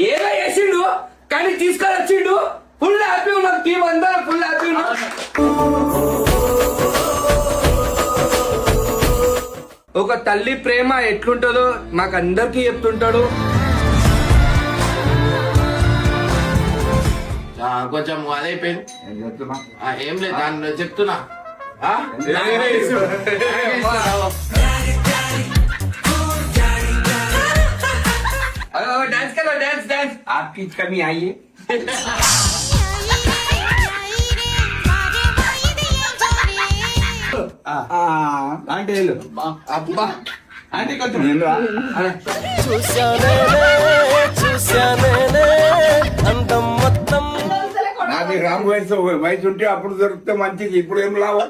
ఏదో చేసిండు కానీ తీసుకొని వచ్చిండు. ఫుల్ హ్యాపీ ఉన్నాం, టీం అందరం ఫుల్ హ్యాపీ ఉన్నాం. ఒక తల్లి ప్రేమ ఎట్లుంటుందో మాకు అందరికీ చెప్తుంటాడు. కొంచెం అదైపోయింది. ఏం లేదు దాన్ని చెప్తున్నా. डांस करो, डांस डांस. आपकी कमी आई है. అంటే అబ్బా అంటే కొంచెం నాకు రామ్ వయసు ఉంటే అప్పుడు దొరికితే మంచిది, ఇప్పుడు ఏం లాభం.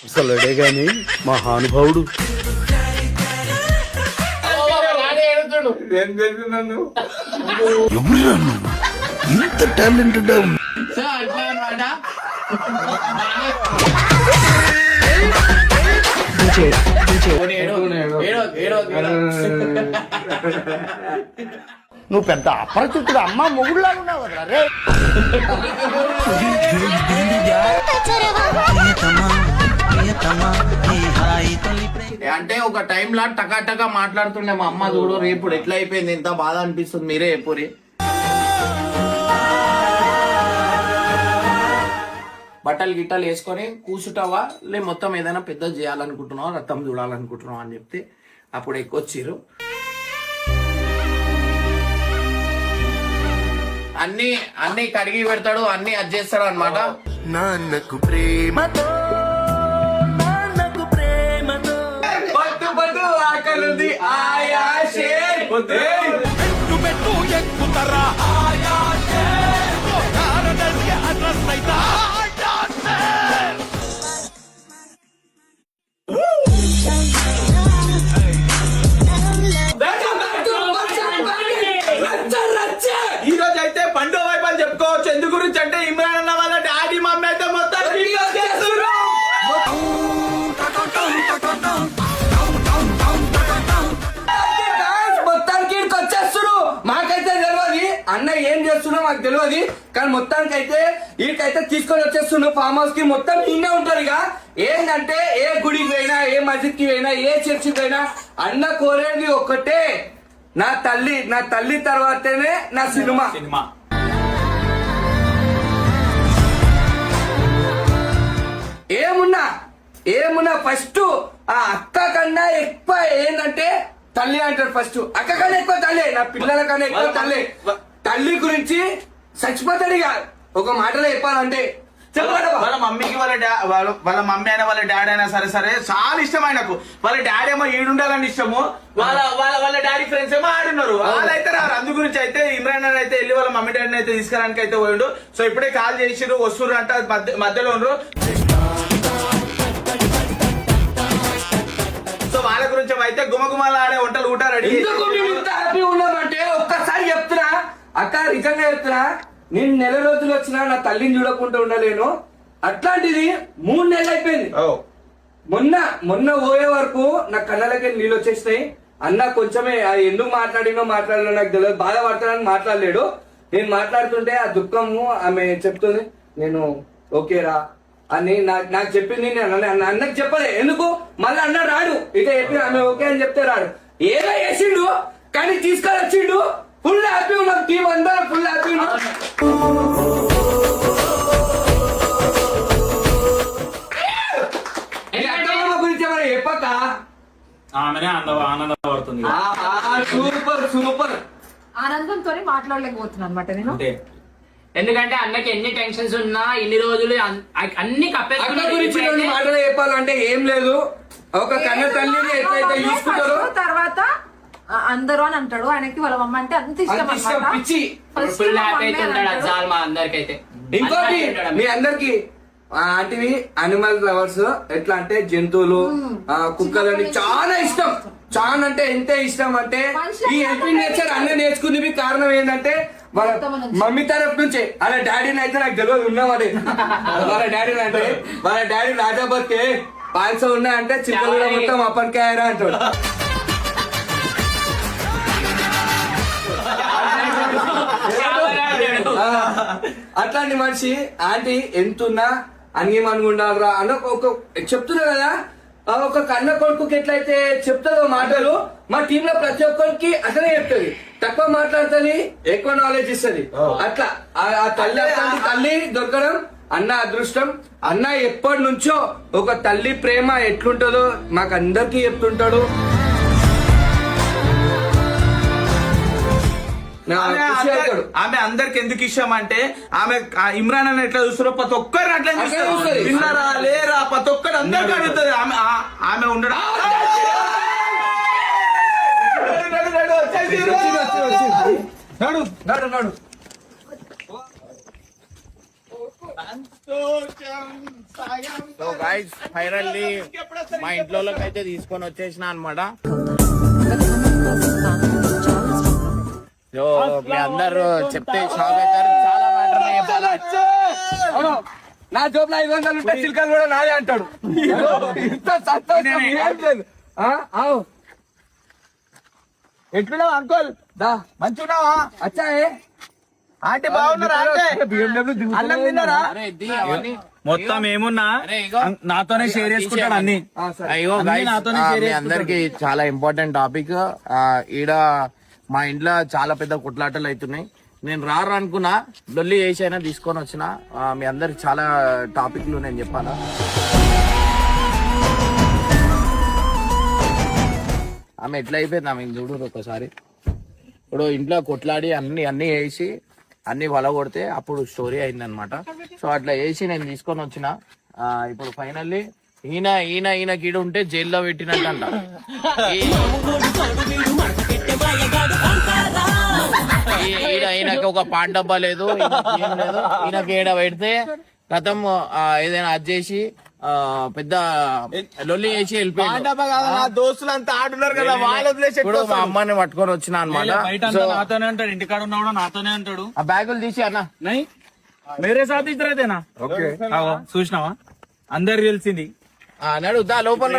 అసలుడే గాని మహానుభావుడు. ఏం చేసి నన్ను ఇంత టాలెంటెడ్ నువ్వు పెద్ద అపరిచితుడు అమ్మ మొగుడులా ఉన్నావు కదా రే. అంటే ఒక టైంలా టకా మాట్లాడుతుండే మా అమ్మ. చూడు రేపు ఎట్లా అయిపోయింది, ఎంత బాధ అనిపిస్తుంది. మీరే ఎప్పురి బట్టలు గిట్టలు వేసుకొని కూర్చుంటావా లే, మొత్తం ఏదైనా పెద్ద చేయాలనుకుంటున్నావా, రథం చూడాలనుకుంటున్నావా అని చెప్తే అప్పుడు ఎక్కువ వచ్చిర్రు. అన్ని కడిగి పెడతాడు, అన్ని అది చేస్తాడు అనమాట. నాన్నకు ప్రేమతో పట్టు ఆకలింది ఆయాషే ఈ రోజు అయితే పండుగ వైపు చెప్పుకోవచ్చు. ఎందు గురించి అంటే ఇమ్రాన్ అన్న వాళ్ళ డాడీ మమ్మీ అయితే మొత్తం మొత్తానికి వచ్చేస్తున్నారు. మాకైతే తెలియదు అన్న ఏం చేస్తున్నా మాకు తెలియదు, కానీ మొత్తానికి అయితే వీటికైతే తీసుకొని వచ్చేస్తున్నాడు ఫామ్ హౌస్ కి. మొత్తం ఈయనే ఉంటారు. ఇక ఏంటంటే ఏ గుడికి పోయినా, ఏ మస్జిద్ కి పోయినా, ఏ చర్చికి పోయినా అన్న కోరేది ఒక్కటే, నా తల్లి తర్వాతనే నా సినిమా. ఏమున్నా ఫస్ట్ ఆ అక్క కన్నా ఎక్కువ ఏంటంటే తల్లి అంటారు. ఫస్ట్ అక్క కన్నా ఎక్కువ తల్లి, నా పిల్లల కన్నా ఎక్కువ తల్లి. తల్లి గురించి చచ్చిపోతాడు. ఇక ఒక మాటలో చెప్పాలంటే వాళ్ళ మమ్మీకి వాళ్ళ మమ్మీ అయినా వాళ్ళ డాడీ అయినా సరే చాలా ఇష్టం ఆయనకు. వాళ్ళ డాడీ ఏమో ఈడుండాలని ఇష్టము, వాళ్ళ డాడీ ఫ్రెండ్స్ ఏమో ఆడున్నారు. వాళ్ళైతే రారు. అందు గురించి అయితే ఇమ్రాన్ అని అయితే వెళ్ళి వాళ్ళ మమ్మీ డాడీని అయితే తీసుకురానికి అయితే పోయిండు. సో ఇప్పుడే కాల్ చేసిరు, వస్తుర్రు అంట, మధ్యలో ఉండరు. సో వాళ్ళ గురించి అయితే గుమగుమలు ఆడే వంటలు ఊట రెడీ. హ్యాపీ ఉన్నామంటే ఒక్కసారి చెప్తున్నా అక్క, నిజంగా చెప్తున్నా, నేను నెల రోజులు వచ్చినా నా తల్లిని చూడకుండా ఉండలేను. అట్లాంటిది 3 నెలలు అయిపోయింది. మొన్న పోయే వరకు నా కళ్ళలకి నీళ్ళు వచ్చేసినాయి. అన్న కొంచెమే ఎందుకు మాట్లాడినో నాకు తెలియదు, బాధపడతానని మాట్లాడలేడు. నేను మాట్లాడుతుంటే ఆ దుఃఖము ఆమె చెప్తుంది, నేను ఓకేరా అని నాకు చెప్పింది. నేను అన్నకు చెప్పలే, ఎందుకు మళ్ళీ అన్న రాడు. ఇక చెప్పి ఆమె ఓకే అని చెప్తే రాడు. ఏదో చేసిండు కానీ తీసుకొని వచ్చిండు. ఫుల్ హ్యాపీ ఉన్నాం, టీం అందరం ఫుల్ హ్యాపీ ఉన్నాం. గురించి ఏమైనా చెప్పక ఆనందపడుతుంది. సూపర్ ఆనందంతో మాట్లాడలేకపోతున్నా అనమాట నేను. ఎందుకంటే అన్నకి ఎన్ని టెన్షన్స్ ఉన్నా ఇన్ని రోజులు అన్ని అక్క గురించి మాటలు చెప్పాలంటే ఏం లేదు. ఒక కన్న తల్లిని ఎట్లయితే చూసుకుంటారో తర్వాత అందరూ అని అంటాడు. ఆయనకి వాళ్ళ మమ్మ అంటే అంత ఇష్టం. ఇంకోటి మీ అందరికి ఆంటివి అనిమల్ లవర్స్, ఎట్లా అంటే జంతువులు, కుక్కలని చాలా ఇష్టం. చాలా అంటే ఎంత ఇష్టం అంటే ఈ హెల్పింగ్ నేచర్ అన్న నేర్చుకుంది కారణం ఏంటంటే వాళ్ళ మమ్మీ తరఫు నుంచే. వాళ్ళ డాడీని అయితే నాకు తెలియదు ఉన్నామని. వాళ్ళ డాడీని అంటే వాళ్ళ డాడీ రాజాబాద్కే 500 ఉన్నాయంటే చిక్కలు కూడా మొత్తం అప్పటికే అంటాడు. అట్లాంటి మనిషి ఆంటీ ఎంతున్నా అనిగేమనుకుంటారా అని ఒక చెప్తున్నా కదా, ఒక కన్న కొడుకుకి ఎట్లయితే చెప్తుందో మాటలు, మా టీమ్ లో ప్రతి ఒక్కరికి అతనే చెప్తుంది. తక్కువ మాట్లాడుతుంది, ఎక్కువ నాలెడ్జ్ ఇస్తుంది. అట్లా ఆ తల్లి అట్లాంటి తల్లి దొరకడం అన్న అదృష్టం. అన్న ఎప్పటి నుంచో ఒక తల్లి ప్రేమ ఎట్లుంటుందో మాకు అందరికీ చెప్తుంటాడు. ఆమె అందరికి ఎందుకు ఇష్టం అంటే ఆమె ఇమ్రాన్ అని ఎట్లా చూస్తారో ప్రతి ఒక్కరు అట్లా చూస్తారు. విన్నారా లేరా ప్రతి ఒక్కరు అందరికి అడుగుతుంది. ఆమె ఉండడం సో గైస్ ఫైనల్లీ మా ఇంట్లో అయితే తీసుకొని వచ్చేసిన అనమాట. సో మీ అందరు చెప్తే షాక్ అవుతారు. చాలా మ్యాటర్ నా జోబులో 500 ఉంటే చిల్కలు కూడా నాదే అంటాడు. ఇంత సంతోషం ఏం లేదు. ఎట్లున్నావు అంకుల్? దా మంచున్నావా? అచ్చాయే ఆంటీ బాగున్నారా? అన్నం తిన్నారా? మొత్తం ఏమున్నా నాతోనే షేర్ చేసుకుంటాను అన్ని. అయ్యో మీ అందరికి చాలా ఇంపార్టెంట్ టాపిక్. ఈడ మా ఇంట్లో చాలా పెద్ద కొట్లాటలు అవుతున్నాయి. నేను రారు అనుకున్నా, లొల్లి చేసి అయినా తీసుకొని వచ్చిన. మీ అందరికి చాలా టాపిక్లు నేను చెప్పాలా. ఆమె ఎట్లా అయిపోయింది ఆమె చూడు ఒకసారి. ఇప్పుడు ఇంట్లో కొట్లాడి అన్ని వేసి అన్ని వలగొడితే అప్పుడు స్టోరీ అయిందనమాట. సో అట్లా వేసి నేను తీసుకొని వచ్చిన. ఇప్పుడు ఫైనల్లీ ఈయన కీడు ఉంటే జైల్లో పెట్టినట్టంట. ఈయనకి ఒక పాన్ డబ్బా లేదు, ఈయనకి ఏడ పెడితే గతం ఏదైనా అది చేసి పెద్ద లొల్లి చేసి వెళ్ళిపోయాడు. దోస్తులు అంతా ఆడున్నారు కదా, ఇప్పుడు మా అమ్మని పట్టుకొని వచ్చిన అనమాట. నాతోనే అంటాడు, ఇంటికాడ ఉన్నా కూడా నాతోనే అంటాడు. ఆ బ్యాగులు తీసి అన్న మేరే సాత్ ఇద్దరైతేనా చూసినావా, అందరు తెలిసింది. నడుదా లోపల.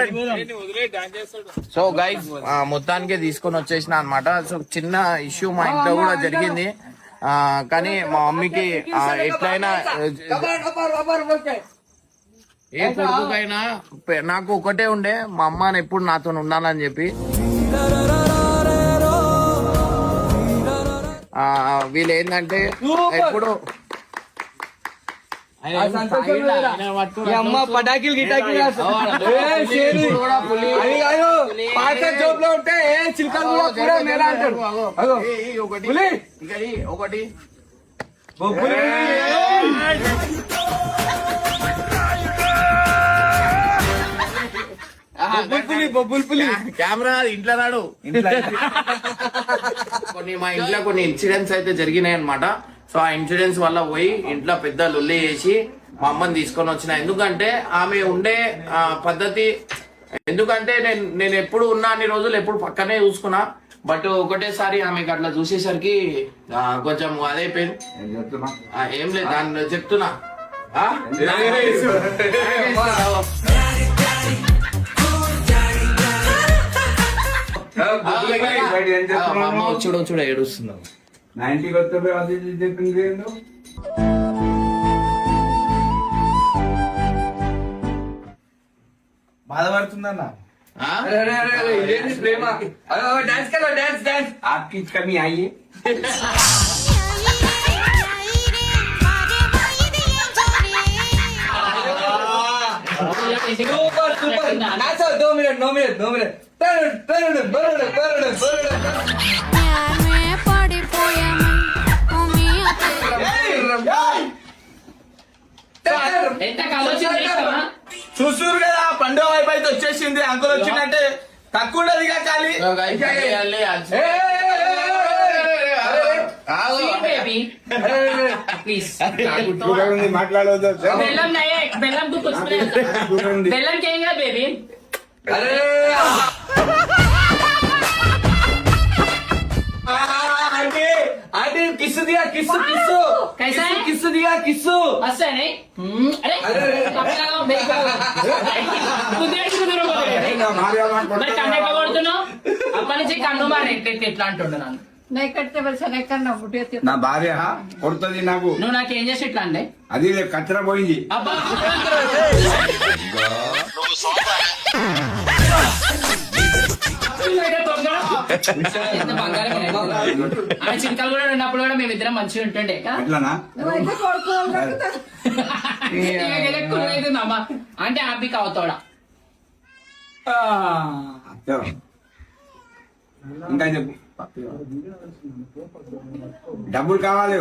సో గైస్ మొత్తానికి తీసుకొని వచ్చేసిన అనమాట. సో చిన్న ఇష్యూ మా ఇంట్లో కూడా జరిగింది. కానీ మా మమ్మీకి ఎట్లయినా ఏ కొడుకుకైనా నాకు ఒకటే ఉండే, మా అమ్మని ఎప్పుడు నాతో ఉండాలని చెప్పి. వీళ్ళు ఏంటంటే ఎప్పుడు అమ్మ పటాకిలు గిటాకిలు పాత జోబ్ లో ఉంటే చిల్కలు కూడా మేరా అంటాడు. ఒకటి బొబ్బుల్ పులి కెమెరా ఇంట్లో రాడు. మా ఇంట్లో కొన్ని ఇన్సిడెంట్స్ అయితే జరిగినాయి అనమాట. సో ఆ ఇన్సిడెంట్స్ వల్ల పోయి ఇంట్లో పెద్ద లొల్లి చేసి మా అమ్మని తీసుకొని వచ్చిన. ఎందుకంటే ఆమె ఉండే పద్ధతి, ఎందుకంటే నేను ఎప్పుడు ఉన్నా అన్ని రోజులు ఎప్పుడు పక్కనే చూసుకున్నా. బట్ ఒకటేసారి ఆమెకి అట్లా చూసేసరికి కొంచెం అదైపోయింది. ఏం లేదు దాన్ని చెప్తున్నా. చూడ ఏడుస్తున్నాం. 90 కొత్త అది చెప్పింది. బాధపడుతుందన్న ప్రేమ. డాన్స్ కలో డాన్స్ డాన్స్ आपकी कमी आई है. Super super. Nacho 2 minute 2 minute 2 minute. చూస్తున్నారు కదా పండుగ వైపు అయితే వచ్చేసింది. అంకుల్ వచ్చిందంటే తక్కువ ఉండదు ఇక ఖాళీ. మాట్లాడవద్దు. బెల్లం చేయంగా బేబీ. आंटी किस दिया किस किस कैसा है? किस दिया किस अच्छा है नहीं? अरे मेरे को మరి కన్నే కబడుతున్నావు అప్పటి నుంచి కన్ను మారే ఎట్లా అంటుండే నన్ను. నా భార్య కొడుతుంది నాకు, నువ్వు నాకేం చేసి ఇట్లా అండి అది కచ్చరా పోయింది. అబ్బా ఆయన చింతలు కూడా ఉన్నప్పుడు కూడా మేమిద్దరం మంచిగా ఉంటుండే ఎట్లానా? నువ్వైతే కొడుకు అమ్మా అంటే హ్యాపీ అవుతాడా ఇంకా చెప్పు. డబ్బులు కావాలి,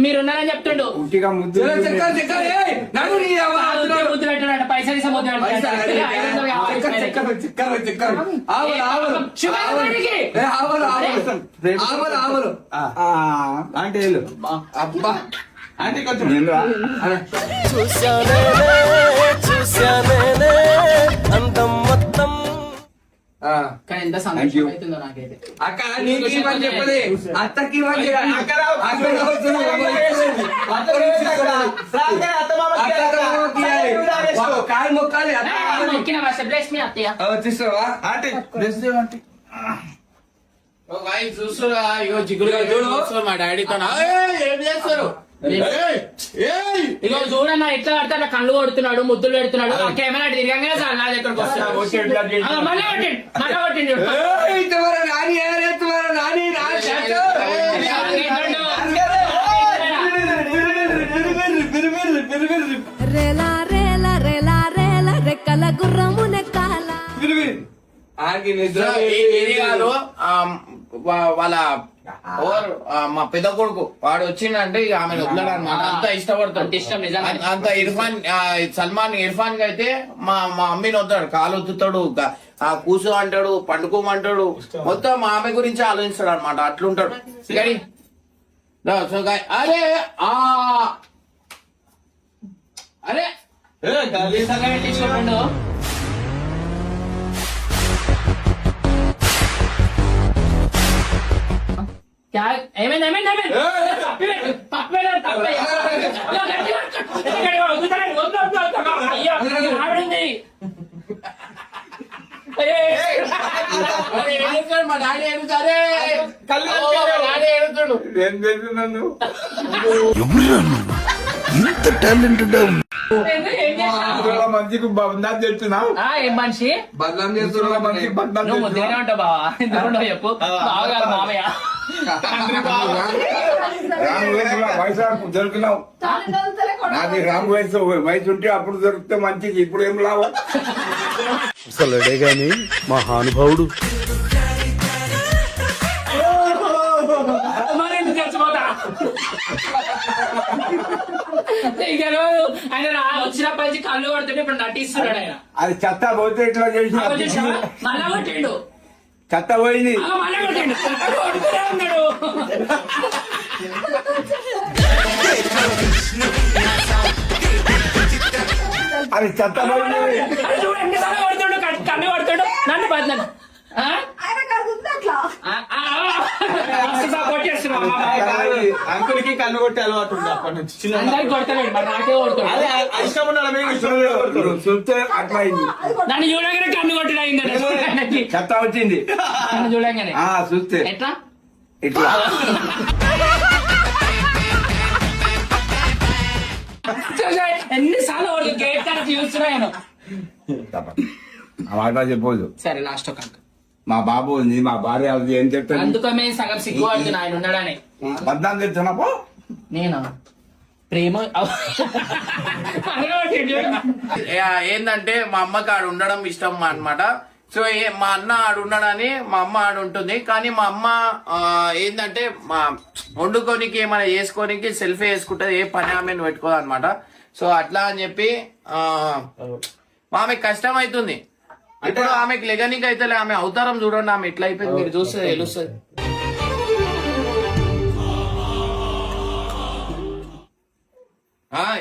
మీరున్నారని చెప్తుండు ఉట్టిగా ముద్దు ముద్దు పెట్టాడు పైసలు అంటే వెళ్ళు. అబ్బా అంటే కొంచెం కానీ ఎంత సంతోషం అవుతుందో నాకైతే అక్క నీకు ఇవన్నీ చెప్పలే, అత్తకి ఇవన్నీ కాలు మొక్కాలి. బ్లెస్ మీ అత్తయ్య తీసుకోవా అంటే చూస్తున్నా ఇగో జిగురుగా చూడు మా డాడీతో ఏం చేస్తారు ఇగో చూడన్నా ఎట్లా పడితే అట్లా కళ్ళు కొడుతున్నాడు, ముద్దులు పెడుతున్నాడు. కెమెరా తిరగంగానే సార్ నా దగ్గరకు వస్తాడు. మళ్ళీ కొట్టిండు నాని నాని రేలా రేలా రేలా రేలా రెక్కల గుర్రము నెక్కాల ఇది కాదు వాళ్ళ మా పెద్ద కొడుకు వాడు వచ్చిండంటే ఇక ఆమె వదలడు అనమాట. అంత ఇష్టపడతాడు, ఇష్టం నిజంగా. అంత సల్మాన్ ఇర్ఫాన్ కి అయితే మా అమ్మని వద్దాడు, కాలు వద్దుతాడు, కూసు అంటాడు, పండుకోమంటాడు, మొత్తం మా ఆమె గురించి ఆలోచిస్తాడు అనమాట. అట్లుంటాడు. కానీ అరే అరే తీసుకుంటాడు ఏమైంది మా డాడీ ఏడుతారే, డాడీ ఏడుతాడు. ఏం చేసి నన్ను ఇంత టాలెంటెడ్ మంచికి బంధం తెచ్చున్నావు, ఏం మనిషి బదనాం చేస్తున్నా మంచికి బంధం నువ్వు ముద్దేనే ఉంటావు బావా, ఎందుకుంటావు చెప్పు. బావగారు మామయ్య వయసు దొరికినావు. నాది రాము వయసు ఉంటే అప్పుడు దొరికితే మంచిది, ఇప్పుడు ఏం లాభం. అసలుడే గాని మహానుభావుడు. మరి ఎందుకు చచ్చిపోతా ఇక ఆయన వచ్చినప్పటి నుంచి కళ్ళు కొడుతుంటే ఇప్పుడు నటిస్తున్నాడు ఆయన. అది చెత్త పోతే ఇట్లా చేసి మళ్ళా కొట్టిండు, చెత్త పోయింది. మళ్ళా కొట్టిండు, కొడుతూనే ఉన్నాడు. అది చెత్త పోయింది. అది చూడు ఎన్నిసార్లు కొడుతుండు, కన్ను కొడుతుండు, నన్ను బద్దలు ఆయన కాదు ఉంది అట్లా కొట్టేస్తున్నాడు. అంకుల్కి కన్ను కొట్టి అలవాటు ఉంది అప్పటి నుంచి చిన్న అందరికి కొడతలేడు, మరి నాకే కొడుతాడు. అదే ఇష్టం చూస్తే అట్లా అయింది, నన్ను చూడగానే కన్ను కొట్టిన అయింది. చెత్త వచ్చింది. నన్ను చూడగానే చూస్తే ఎట్లా ఇట్లా ఎన్నిసార్లు గేట్ కనుక చూస్తున్నాను. ఆ మాట చెప్పదు. సరే లాస్ట్ ఒక మా బాబు ఉంది, మా భార్య ఉంది, ఏం చెప్తాను. అందుకమే సగం సిగ్గుపడుతున్నా ఆయన ఉన్నాడని. బద్నాం తెచ్చున్నాపో నేను ప్రేమ ఏంటంటే మా అమ్మకి ఆడు ఉండడం ఇష్టం అన్నమాట. సో మా అన్న ఆడు ఉన్నాడని మా అమ్మ ఆడు ఉంటుంది. కానీ మా అమ్మ ఏంటంటే మా వండుకోనికి ఏమైనా చేసుకోనికి సెల్ఫీ వేసుకుంటుంది, ఏ పని ఆమెను పెట్టుకోదు అనమాట. సో అట్లా అని చెప్పి ఆమెకు కష్టం అవుతుంది. ఇప్పుడు ఆమెకు లెగనికి అయితే ఆమె అవతారం చూడండి, ఆమె ఎట్లా అయిపోయింది మీరు చూస్తే తెలుస్తుంది.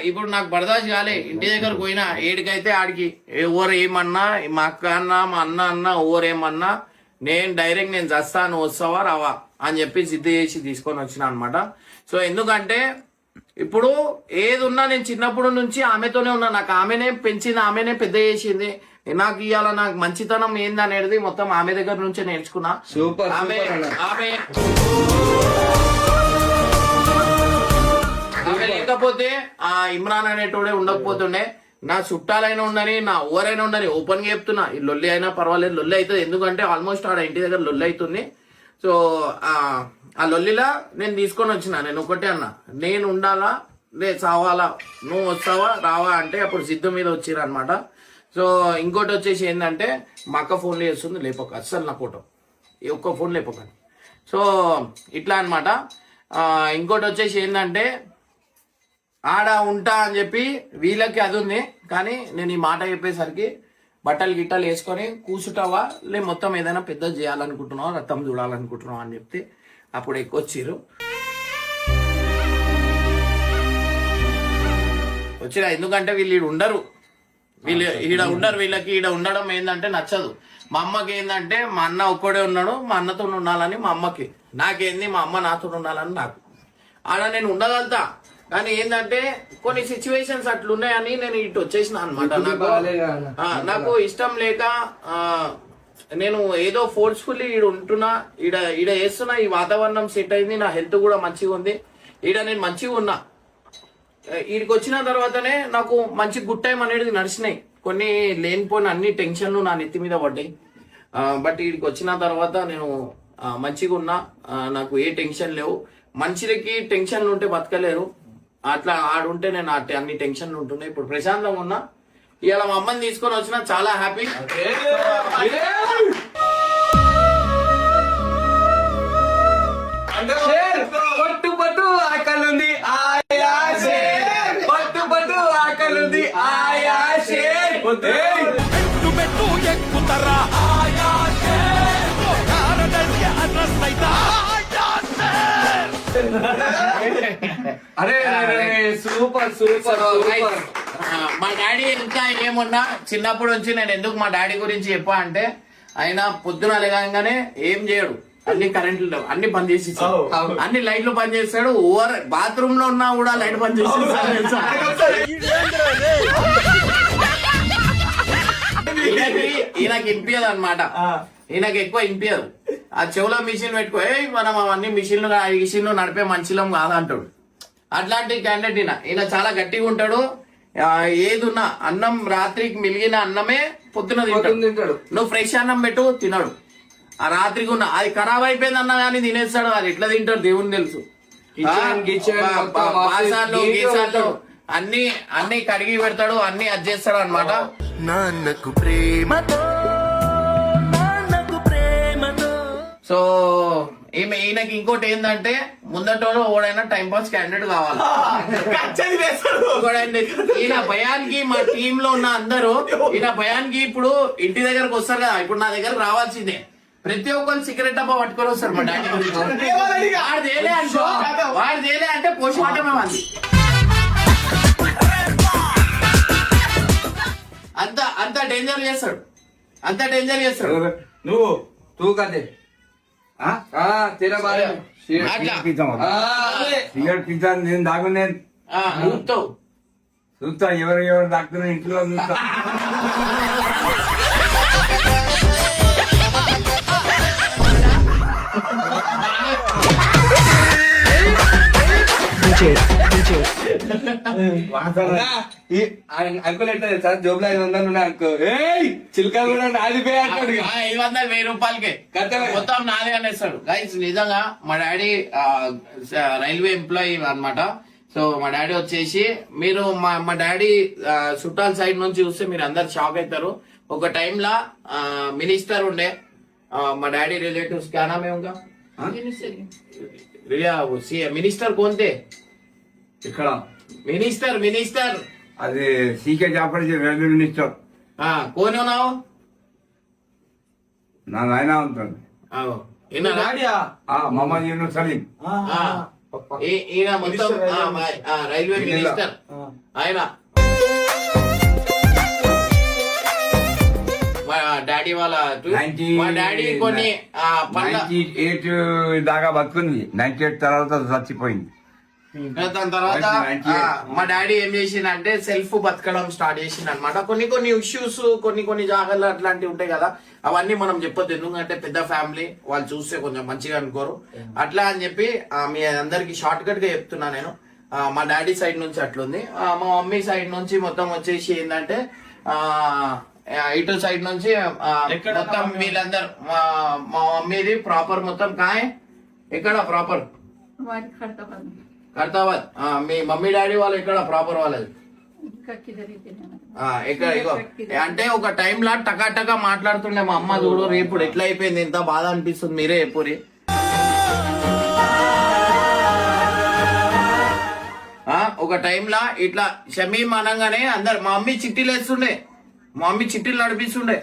ఇప్పుడు నాకు బర్దాష్ కాలే, ఇంటి దగ్గరకు పోయినా ఏడికైతే ఆడికి ఎవరు ఏమన్నా, మా అక్క అన్నా మా అన్న అన్నా ఎవరేమన్నా నేను డైరెక్ట్ నేను చస్తాను, వస్తావా రావా అని చెప్పి సిద్ధ చేసి తీసుకొని వచ్చిన అనమాట. సో ఎందుకంటే ఇప్పుడు ఏది ఉన్నా నేను చిన్నప్పుడు నుంచి ఆమెతోనే ఉన్నా, నాకు ఆమెనే పెంచింది, ఆమెనే పెద్ద చేసింది. నాకు ఇవాళ నాకు మంచితనం ఏందనేది మొత్తం ఆమె దగ్గర నుంచే నేర్చుకున్నా. సూపర్ ఆమె ఆమె ఆమె లేకపోతే ఆ ఇమ్రాన్ అనేటోడే ఉండకపోతుండే. నా చుట్టాలైనా ఉండని, నా ఓవరైనా ఉండని, ఓపెన్ గా చెప్తున్నా, ఈ లొల్లి అయినా పర్వాలేదు, లొల్లి అవుతుంది. ఎందుకంటే ఆల్మోస్ట్ ఆడ ఇంటి దగ్గర లొల్లి అవుతుంది. సో ఆ లొల్లిలా నేను తీసుకొని వచ్చిన. నేను ఒకటే అన్నా, నేను ఉండాలా లే చావాలా, నువ్వు వస్తావా రావా అంటే అప్పుడు సిద్ధు మీద వచ్చిర్రు అనమాట. సో ఇంకోటి వచ్చేసి ఏంటంటే మా అక్క ఫోన్లు చేస్తుంది, లేపక అస్సలు నా ఫోటో ఒక్క ఫోన్ లేపకండి. సో ఇట్లా అనమాట. ఇంకోటి వచ్చేసి ఏంటంటే ఆడ ఉంటా అని చెప్పి వీళ్ళకి అది ఉంది, కానీ నేను ఈ మాట చెప్పేసరికి బట్టలు గిట్టలు వేసుకొని కూర్చుంటావా లే మొత్తం ఏదైనా పెద్ద చేయాలనుకుంటున్నావా, రథం చూడాలనుకుంటున్నావా అని చెప్తే అప్పుడు ఎక్కువ వచ్చిర్రు. వచ్చిరా ఎందుకంటే వీళ్ళు ఈడ ఉండరు, వీళ్ళు ఈడ ఉండరు. వీళ్ళకి ఈడ ఉండడం ఏంటంటే నచ్చదు. మా అమ్మకి ఏంటంటే మా అన్న ఒక్కడే ఉన్నాడు, మా అన్నతో ఉండాలని మా అమ్మకి. నాకేంది మా అమ్మ నాతో ఉండాలని నాకు. ఆడ నేను ఉండగలుగుతా, కానీ ఏంటంటే కొన్ని సిచ్యువేషన్స్ అట్లున్నాయని నేను ఇటు వచ్చేసిన అనమాట. నాకు ఇష్టం లేక నేను ఏదో ఫోర్స్ఫుల్లీ ఈడ ఉంటున్నా, ఈడ చేస్తున్నా. ఈ వాతావరణం సెట్ అయింది, నా హెల్త్ కూడా మంచిగా ఉంది, ఈడ నేను మంచిగా ఉన్నా. వీడికి వచ్చిన తర్వాతనే నాకు మంచి గుడ్ టైం అనేది నడిచినాయి. కొన్ని లేనిపోయిన అన్ని టెన్షన్లు నా నెత్తి మీద పడ్డాయి. బట్ వీడికి వచ్చిన తర్వాత నేను మంచిగా ఉన్నా, నాకు ఏ టెన్షన్ లేవు. మనుషులకి టెన్షన్లు ఉంటే బతకలేరు, అట్లా ఆడుంటే నేను అన్ని టెన్షన్లు ఉంటున్నాయి. ఇప్పుడు ప్రశాంతంగా ఉన్నా. ఇవాళ మా అమ్మని తీసుకొని వచ్చినా చాలా హ్యాపీ. పట్టు పట్టు ఆకలుంది ఆయా షేర్, పట్టు పట్టు ఆకలుంది ఆయా షేర్. అరే సూపర్ సూపర్ సూపర్. మా డాడీ ఇంకా ఏమున్నా చిన్నప్పటి నుంచి నేను ఎందుకు మా డాడీ గురించి చెప్పా అంటే, ఆయన పొద్దున లేగానే ఏం చేయడు, అన్ని కరెంట్లు అన్ని బంద్ చేసి అన్ని లైట్లు బంద్ చేస్తాడు. ఓవర్ బాత్రూమ్ లో ఉన్నా కూడా లైట్ బంద్ చేసి ఈయనకి ఇంపియదు అనమాట. ఈయనకి ఎక్కువ ఇంపియదు. ఆ చెవులో మిషన్ పెట్టుకో, మనం అవన్నీ మిషన్లు నడిపే మనుషులం కాదంటాడు. అట్లాంటి క్యాండిడేట్ ఈయన చాలా గట్టిగా ఉంటాడు. ఏదున్నా అన్నం రాత్రికి మిలిగిన అన్నమే పొద్దున తింటాడు. నువ్వు ఫ్రెష్ అన్నం పెట్టు తినడు. ఆ రాత్రికి ఉన్న అది ఖరాబ్ అయిపోయింది అన్నా కానీ తినేస్తాడు. అది ఎట్లా తింటాడు దేవుని తెలుసు. పాసాలు గీసాలు అన్ని కడిగి పెడతాడు, అన్ని అది చేస్తాడు అనమాట. నాన్నకు ప్రేమతో సో ఈయనకి ఇంకోటి ఏంటంటే ముందటోడు ఓడైనా టైం పాస్ క్యాండిడేట్ కావాలి. ఈయన భయానికి మా టీమ్ లో ఉన్న అందరూ ఈయన భయానికి ఇప్పుడు ఇంటి దగ్గరకు వస్తారు కదా, ఇప్పుడు నా దగ్గర రావాల్సిందే. ప్రతి ఒక్కరు సిగరెట్ డబ్బా పట్టుకొని వస్తారు మా డాడీ గురించి. వాడు తేలే అంటే పోస్ట్ మార్టమే మంది. అంత డేంజర్ చేస్తాడు, అంత డేంజర్ చేస్తాడు. నువ్వు తూ కదే తెరా బారే సిగరెట్ పిస్తాను నేను దాగునే చూస్తా, ఎవరు దాక్కున్నా ఇంట్లో చూస్తా. అంకుల్ ఎట్లా సార్ జోబులో 500 ఉన్నాయి అనుకో, చిల్కా కూడా నాదిపోయి అంటాడు. 500 1000 రూపాయలకి మొత్తం నాదే అనేస్తాడు. గైస్ నిజంగా మా డాడీ రైల్వే ఎంప్లాయీ అన్నమాట. సో మా డాడీ వచ్చేసి మీరు మా డాడీ చుట్టాల సైడ్ నుంచి చూస్తే మీరు అందరు షాక్ అవుతారు. ఒక టైంలా మినిస్టర్ ఉండే మా డాడీ రిలేటివ్స్ क्या नाम है उनका? మినిస్టర్ కోన్తే ఇక్కడ మినిస్టర్ అది సీకే జాఫర్ రైల్వే మినిస్టర్. కోన్ ఉన్నావు? నా నాయన ఉంటుంది మహమ్మద్ యూనుస్ సలీం. ఈయన మొత్తం రైల్వే మినిస్టర్ ఆయన. మా డాడీ వాళ్ళ మా డాడీ కొన్ని 98 దాకా బతుకుంది, 98 తర్వాత చచ్చిపోయింది. దాని తర్వాత మంచి- మా డాడీ ఏం చేసిందంటే సెల్ఫ్ బతకడం స్టార్ట్ చేసింది అనమాట. కొన్ని ఇష్యూస్ కొన్ని జాగ్రత్తలు అట్లాంటివి ఉంటాయి కదా, అవన్నీ మనం చెప్పొద్దు, ఎందుకంటే పెద్ద ఫ్యామిలీ, వాళ్ళు చూస్తే కొంచెం మంచిగా అనుకోరు. అట్లా అని చెప్పి మీ అందరికి షార్ట్ కట్ గా చెప్తున్నా నేను. మా డాడీ సైడ్ నుంచి అట్లుంది. మా మమ్మీ సైడ్ నుంచి మొత్తం వచ్చేసి ఏంటంటే ఇటు సైడ్ నుంచి మొత్తం వీళ్ళందరూ మా మమ్మీది ప్రాపర్ మొత్తం కాయ్ ఎక్కడ ప్రాపర్ ఖైరతాబాద్. మీ మమ్మీ డాడీ వాళ్ళు ఎక్కడ ప్రాపర్ వాళ్ళది ఇక్కడ ఇగో అంటే ఒక టైంలో టకా మాట్లాడుతుండే మా అమ్మ. చూడు రేపు ఎట్లా అయిపోయింది, ఎంత బాధ అనిపిస్తుంది, మీరే ఎప్పురి. ఒక టైంలో ఇట్లా షమీం అనగానే అందరు మా మమ్మీ చిట్టీలు వేస్తుండే, మా మమ్మీ చిట్టీలు నడిపిస్తుండే,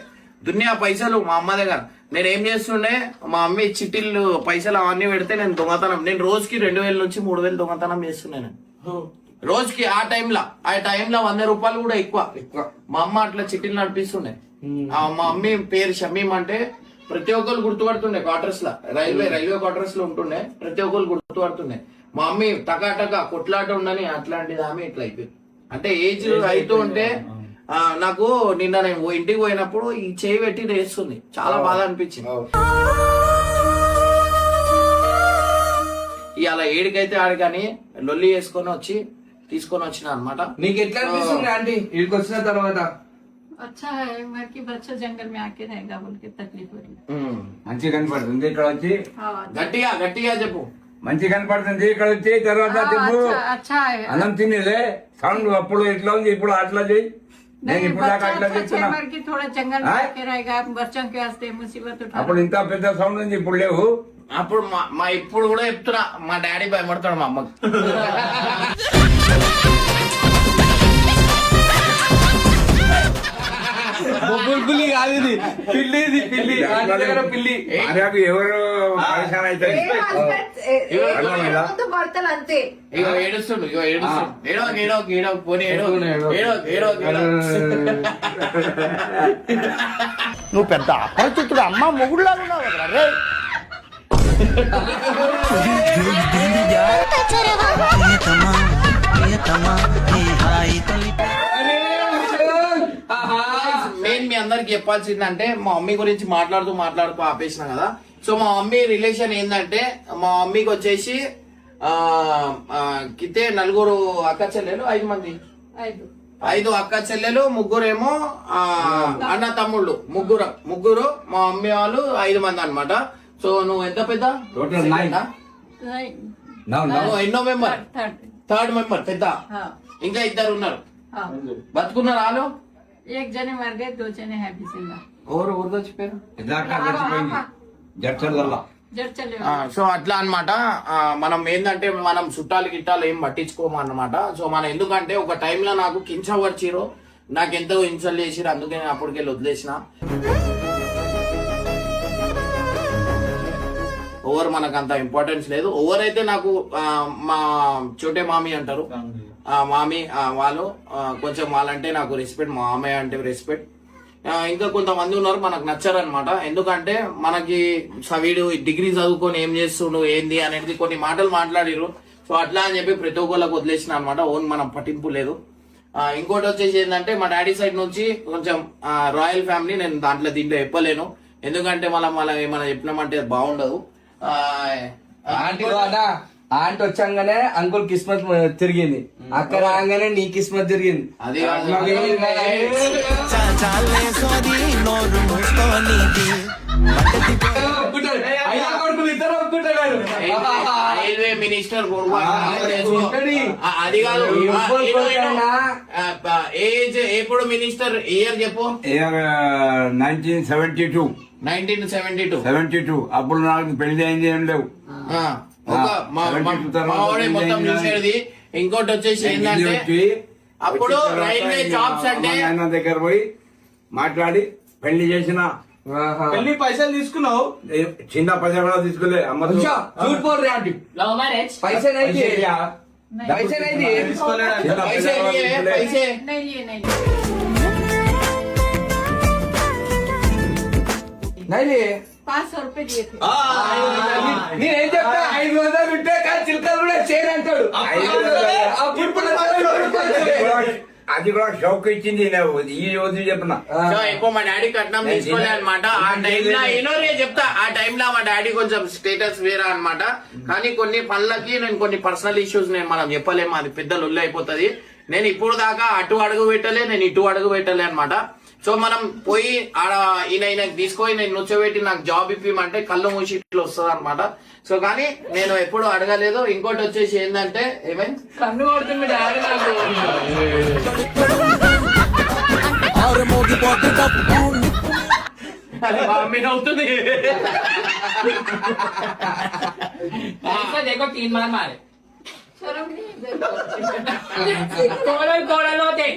దునియా పైసలు మా అమ్మ దగ్గర. నేను ఏం చేస్తుండే, మా మమ్మీ చిట్టీలు పైసలు అవన్నీ పెడితే నేను దొంగతనం, నేను రోజుకి 2000 నుంచి 3000 దొంగతనం చేస్తున్నాను రోజుకి. ఆ టైంలో 100 రూపాయలు కూడా ఎక్కువ. మా అమ్మ అట్లా చిట్టీలు నడిపిస్తుండే. మా మమ్మీ పేరు షమీం అంటే ప్రతి ఒక్కరు గుర్తుపడుతుండే. క్వార్టర్స్ లో రైల్వే క్వార్టర్స్ లో ఉంటుండే, ప్రతి ఒక్కరు గుర్తుపడుతుండే. మా మమ్మీ టకా కొట్లాట ఉండని అట్లాంటిది ఆమె ఇట్లా అయిపోయింది. అంటే ఏజ్ అవుతూ ఉంటే నాకు నిన్న నేను ఇంటికి పోయినప్పుడు ఈ చేయి పెట్టి రేస్తుంది, చాలా బాధ అనిపించింది. ఇవాళ ఏడికైతే ఆడికని లొల్లి వేసుకొని తీసుకొని వచ్చిన అనమాట. నీకు ఎట్లా అనిపిస్తుంది ఆంటీ ఇక్కడికి వచ్చిన తర్వాత? अच्छा है मर की बच्चा जंगल में आके रहेगा बोल के तकलीफ हो रही మంచిగా కనపడుతుంది ఇక్కడ వచ్చి, గట్టిగా చెప్పు. మంచిగా కనపడుతుంది ఇక్కడ వచ్చి. తర్వాత చెప్పు, अच्छा है అన్నం తినేలే సౌండ్ అప్పుడు ఎట్లా ఉంది, ఇప్పుడు అట్లా చేయి. నేను ఇప్పుడు దాకా అట్లా చెప్తున్నా. मर की थोड़ा जंगल में आके रहेगा बच्चों के वास्ते मुसीबत उठा అప్పుడు ఇంత పెద్ద సౌండ్ ఉంది, ఇప్పుడు లేవు. అప్పుడు మా ఇప్పుడు కూడా చెప్తున్నా, మా డాడీ భయపడతాడు మా అమ్మకి. పులి కాదు ఇది, పిల్లి ఆంటీ దగ్గర పిల్లి. భార్యకు ఎవరు పరిశాన్ అవుతారు. ముందు భర్తలు అంతే. ఇగో ఏడుస్తుండు ఏడో పోనీ ఏడో. నువ్వు పెద్ద అపరిచితుడు అమ్మ మొగుడులాగా ఉన్నావు కదా రే. మెయిన్ మీ అందరికి చెప్పాల్సిందంటే, మా మమ్మీ గురించి మాట్లాడుతూ ఆపేసిన కదా. సో మా మమ్మీ రిలేషన్ ఏంటంటే, మా మమ్మీకి వచ్చేసి కితే 4 అక్క చెల్లెలు, 5 మంది, 5 అక్క చెల్లెలు, 3 ఏమో అన్న తమ్ముళ్ళు, ముగ్గురు మా మమ్మీ వాళ్ళు 5 మంది అన్నమాట. సో నువ్వు ఎంత పెద్ద? Total 9. నువ్వు ఎన్నో మెంబర్? థర్డ్ మెంబర్ పెద్ద. ఇంకా 2 ఉన్నారు, బతుకున్నారు వాళ్ళు. एक जने मर गए, 2 जने हैं अभी जिंदा। ఎవరు చచ్చిపోయారు? ఇదాకా చచ్చిపోయింది జడ్చర్లలో. जड़ चले సో అట్లా అన్నమాట. మనం ఏంటంటే మనం చుట్టాలు గిట్టాలు ఏం పట్టించుకోము అన్నమాట. సో మనం ఎందుకంటే ఒక టైంలో నాకు కించవర్చిరు, నాకు ఎంతో ఇన్సల్ట్ చేసిరు, అందుకే నేను అప్పటికెళ్ళి వదిలేసిన. ఓవర్ మనకు అంత ఇంపార్టెన్స్ లేదు. ఓవర్ అయితే నాకు మా చోటే మామి అంటారు, మామి వాళ్ళు కొంచెం వాళ్ళంటే నాకు రెస్పెక్ట్, మా మామయ్య అంటే రెస్పెక్ట్. ఇంకా కొంతమంది ఉన్నారు మనకు నచ్చరు అనమాట. ఎందుకంటే మనకి వీడు డిగ్రీ చదువుకొని ఏం చేస్తుండు ఏంది అనేది కొన్ని మాటలు మాట్లాడిరు. సో అట్లా అని చెప్పి ప్రతి ఒక్కళ్ళకి వదిలేసిన అనమాట. ఓన్ మనం పట్టింపు లేదు. ఇంకోటి వచ్చేసి ఏంటంటే, మా డాడీ సైడ్ నుంచి కొంచెం రాయల్ ఫ్యామిలీ, నేను దీంట్లో చెప్పలేను, ఎందుకంటే మళ్ళీ ఏమైనా చెప్పినామంటే అది బాగుండదు. ఆంటీ వచ్చాగానే అంకుల్ కిస్మత్ తిరిగింది, అక్క రాగానే నీ కిస్మత్ తిరిగింది. అది రైల్వే మినిస్టర్ అది కాదు. ఏజ్ ఎప్పుడు మినిస్టర్? ఇయర్ చెప్పు. 1972. అప్పుడు నాకు పెళ్లి అయింది ఏం లేవు. మొత్తం చూసేది. ఇంకోటి వచ్చేసి ఏంటంటే, అప్పుడు రైల్వే జాబ్స్ అంటే ఆయన దగ్గర పోయి మాట్లాడి పెళ్లి చేసిన. పెళ్లి పైసలు తీసుకున్నావు? చిన్న పైసలు కూడా తీసుకోలే. అమ్మ झूठ बोल रहे आंटी, లవ్ మ్యారేజ్ पैसे नहीं दिए, पैसे नहीं दिए, पैसे पैसे नहीं लिए नहीं नहीं लिए. 500 रुपए दिए थे। నేనేం చెప్తా, 500 ఉంటే కానీ చిలకలు కూడా చేయను అంటాడు. అది కూడా షౌక్ ఇచ్చింది నేను ఈ రోజు చెప్పిన సో ఎక్కువ మా డాడీ కట్నం తీసుకోలే అనమాట. ఆ టైంలో ఏనో చెప్తా, ఆ టైంలో మా డాడీ కొంచెం స్టేటస్ వేరే అన్నమాట. కానీ కొన్ని పనులకి నేను కొన్ని పర్సనల్ ఇష్యూస్ నేను మనం చెప్పలేము, అది పెద్ద లొల్లి అయిపోతుంది. నేను ఇప్పుడు దాకా అటు అడుగు పెట్టలే, నేను ఇటు అడుగు పెట్టలే అనమాట. సో మనం పోయి ఆడ ఈయనకి తీసుకొని నేను నుంచోబెట్టి నాకు జాబ్ ఇప్పిమంటే కళ్ళు మూసి ఇట్లా వస్తుంది అనమాట. సో కానీ నేను ఎప్పుడు అడగలేదు. ఇంకోటి వచ్చేసి ఏంటంటే ఏమైంది, కన్ను కొడుతుంది డాడీ నాకు. అరే మా మమ్మీ నవ్వుతుంది. ऐसा देखो 3 बार मारे शर्म नहीं है, देखो। कोड़ल होते